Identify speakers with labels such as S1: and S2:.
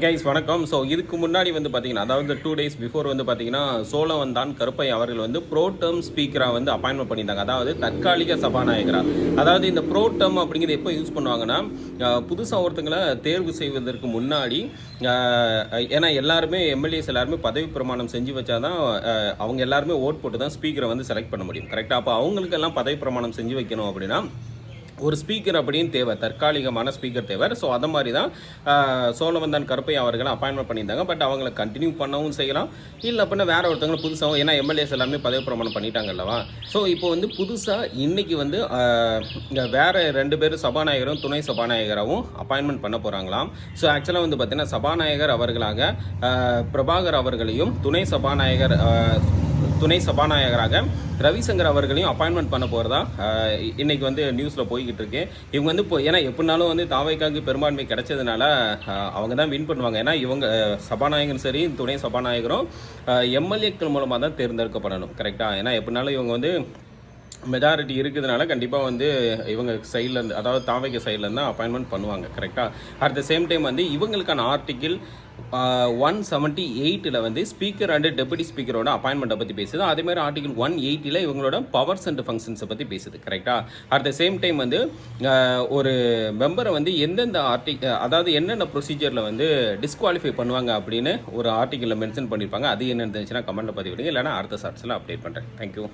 S1: Guys வணக்கம். So இதுக்கு முன்னாடி வந்து பார்த்தீங்கன்னா, அதாவது 2 days பிஃபோர் வந்து பார்த்தீங்கன்னா, சோழவந்தான் கருப்பை அவர்கள் வந்து ப்ரோ டேர்ம் ஸ்பீக்கராக வந்து அப்பாயின்மெண்ட் பண்ணியிருந்தாங்க. அதாவது தற்காலிக சபாநாயகரா. அதாவது இந்த ப்ரோ டேர்ம் அப்படிங்கிறது எப்போ யூஸ் பண்ணுவாங்கன்னா, புதுசாக ஒருத்தங்களை தேர்வு செய்வதற்கு முன்னாடி, ஏன்னா எல்லாருமே எம்எல்ஏஸ் எல்லாருமே பதவி பிரமாணம் செஞ்சு வச்சாதான் அவங்க எல்லாருமே ஓட் போட்டு தான் ஸ்பீக்கரை வந்து செலக்ட் பண்ண முடியும். கரெக்டாக? அப்போ அவங்களுக்கெல்லாம் பதவி பிரமாணம் செஞ்சு வைக்கணும் அப்படின்னா ஒரு ஸ்பீக்கர் அப்படின்னு தேவை, தற்காலிகமான ஸ்பீக்கர் தேவை. ஸோ அதை மாதிரி தான் சோழவந்தான் கருப்பை அவர்களை அப்பாயின்மெண்ட் பண்ணியிருந்தாங்க. பட் அவங்கள கண்டினியூ பண்ணவும் செய்யலாம், இல்லை அப்படின்னா வேற ஒருத்தவங்களை புதுசாகவும், ஏன்னா எம்எல்ஏஸ் எல்லாமே பதவி பிரமாணம் பண்ணிட்டாங்க அல்லவா. ஸோ இப்போ வந்து புதுசாக இன்னைக்கு வந்து வேற 2 பேர் சபாநாயகரும் துணை சபாநாயகராகவும் அப்பாயின்மெண்ட் பண்ண போகிறாங்களாம். ஸோ ஆக்சுவலாக வந்து பார்த்தீங்கன்னா, சபாநாயகர் அவர்களாக பிரபாகர் அவர்களையும் துணை சபாநாயகராக ரவிசங்கர் அவர்களையும் அப்பாயின்மெண்ட் பண்ண போகிறதா இன்னைக்கு வந்து நியூஸில் போய்கிட்டு இருக்கு. இவங்க வந்து இப்போ ஏன்னா எப்படினாலும் வந்து தாவைக்காக்கு பெரும்பான்மை கிடைச்சதுனால அவங்க தான் வின் பண்ணுவாங்க. ஏன்னா இவங்க சபாநாயகரும் சரி துணை சபாநாயகரும் எம்எல்ஏக்கள் மூலமாக தான் தேர்ந்தெடுக்கப்படணும். கரெக்டாக? ஏன்னா எப்படினாலும் இவங்க வந்து மெஜாரிட்டி இருக்குதுனால கண்டிப்பாக வந்து இவங்க சைட்லேருந்து, அதாவது தாவைக்க சைட்லேருந்து தான் அப்பாயின்மெண்ட் பண்ணுவாங்க. கரெக்டாக? அட் த சேம் டைம் வந்து இவங்களுக்கான ஆர்டிக்கிள் 178 வந்து ஸ்பீக்கர் அண்ட் டெபுட்டி ஸ்பீக்கரோட அப்பாயின்மெண்ட்டை பற்றி பேசுது. அதேமாதிரி ஆர்டிகல் 180 இவங்களோட பவர்ஸ் அண்ட் ஃபங்க்ஷன்ஸை பற்றி பேசுது. கரெக்டாக? அட் த சேம் டைம் வந்து ஒரு மெம்பரை வந்து எந்தெந்த அதாவது என்னென்ன ப்ரொசீஜரில் வந்து டிஸ்குவாலிஃபை பண்ணுவாங்க அப்படின்னு ஒரு ஆர்டிக்கலில் மென்ஷன் பண்ணியிருப்பாங்க. அது என்ன இருந்துச்சுன்னா கமெண்ட்டில் பதிவிடுங்க, இல்லைனா அடுத்த ஷார்ட்ஸில் அப்டேட் பண்ணுறேன். தேங்க்யூ.